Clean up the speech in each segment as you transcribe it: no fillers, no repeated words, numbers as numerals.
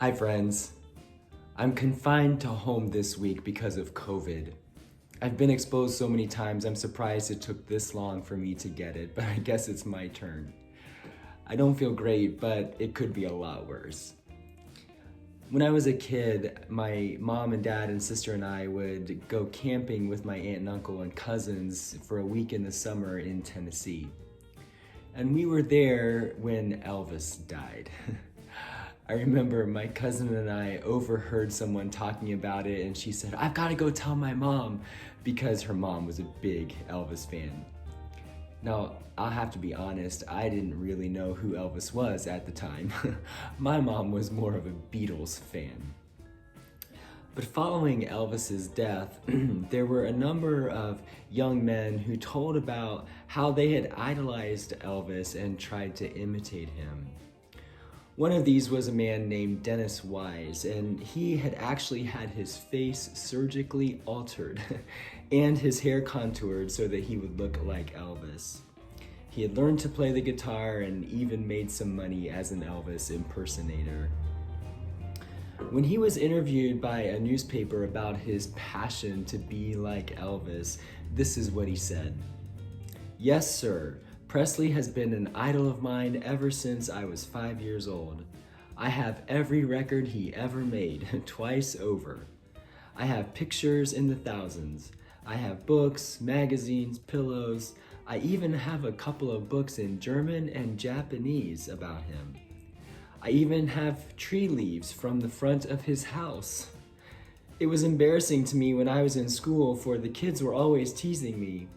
Hi friends. I'm confined to home this week because of COVID. I've been exposed so many times, I'm surprised it took this long for me to get it, but I guess it's my turn. I don't feel great, but it could be a lot worse. When I was a kid, my mom and dad and sister and I would go camping with my aunt and uncle and cousins for a week in the summer in Tennessee. And we were there when Elvis died. I remember my cousin and I overheard someone talking about it, and she said, "I've got to go tell my mom," because her mom was a big Elvis fan. Now, I'll have to be honest, I didn't really know who Elvis was at the time. My mom was more of a Beatles fan. But following Elvis's death, there were a number of young men who told about how they had idolized Elvis and tried to imitate him. One of these was a man named Dennis Wise, and he had actually had his face surgically altered and his hair contoured so that he would look like Elvis. He had learned to play the guitar and even made some money as an Elvis impersonator. When he was interviewed by a newspaper about his passion to be like Elvis, this is what he said. "Yes, sir. Presley has been an idol of mine ever since I was 5 years old. I have every record he ever made, twice over. I have pictures in the thousands. I have books, magazines, pillows. I even have a couple of books in German and Japanese about him. I even have tree leaves from the front of his house. It was embarrassing to me when I was in school, for the kids were always teasing me.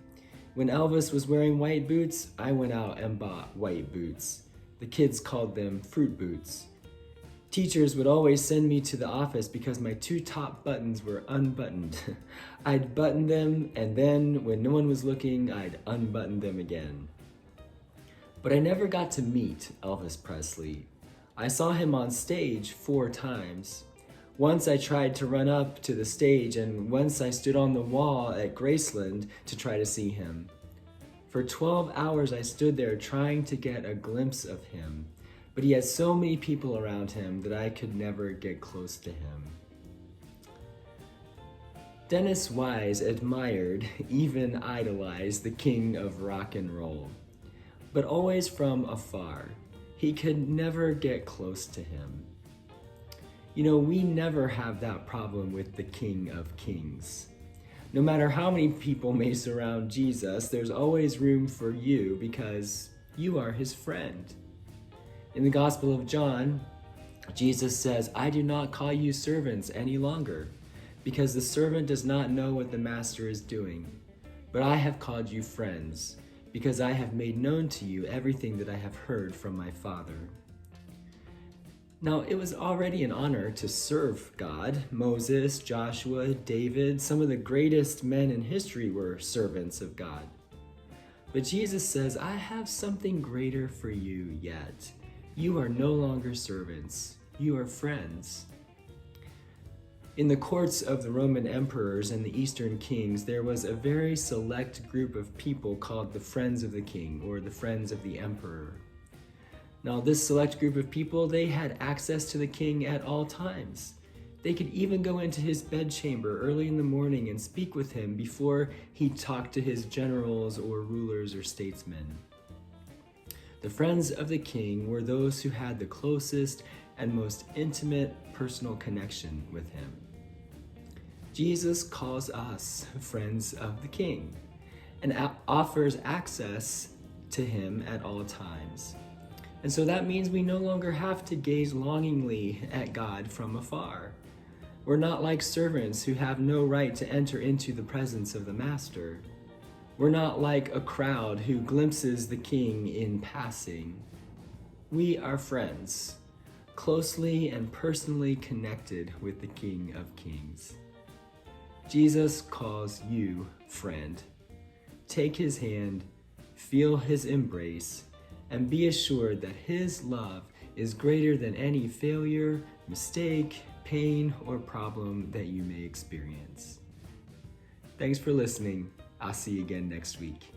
When Elvis was wearing white boots, I went out and bought white boots. The kids called them fruit boots. Teachers would always send me to the office because my two top buttons were unbuttoned. I'd button them, and then when no one was looking, I'd unbutton them again. But I never got to meet Elvis Presley. I saw him on stage 4 times. Once I tried to run up to the stage, and once I stood on the wall at Graceland to try to see him. For 12 hours I stood there trying to get a glimpse of him, but he had so many people around him that I could never get close to him. Dennis Wise admired, even idolized, the king of rock and roll, but always from afar. He could never get close to him. You know, we never have that problem with the King of Kings. No matter how many people may surround Jesus, there's always room for you because you are his friend. In the Gospel of John, Jesus says, "I do not call you servants any longer, because the servant does not know what the master is doing. But I have called you friends, because I have made known to you everything that I have heard from my Father." Now, it was already an honor to serve God. Moses, Joshua, David, some of the greatest men in history were servants of God. But Jesus says, "I have something greater for you yet. You are no longer servants, you are friends." In the courts of the Roman emperors and the Eastern kings, there was a very select group of people called the Friends of the King, or the Friends of the Emperor. Now, this select group of people, they had access to the king at all times. They could even go into his bedchamber early in the morning and speak with him before he talked to his generals or rulers or statesmen. The friends of the king were those who had the closest and most intimate personal connection with him. Jesus calls us friends of the king and offers access to him at all times. And so that means we no longer have to gaze longingly at God from afar. We're not like servants who have no right to enter into the presence of the master. We're not like a crowd who glimpses the king in passing. We are friends, closely and personally connected with the King of Kings. Jesus calls you friend. Take his hand, feel his embrace, and be assured that his love is greater than any failure, mistake, pain, or problem that you may experience. Thanks for listening. I'll see you again next week.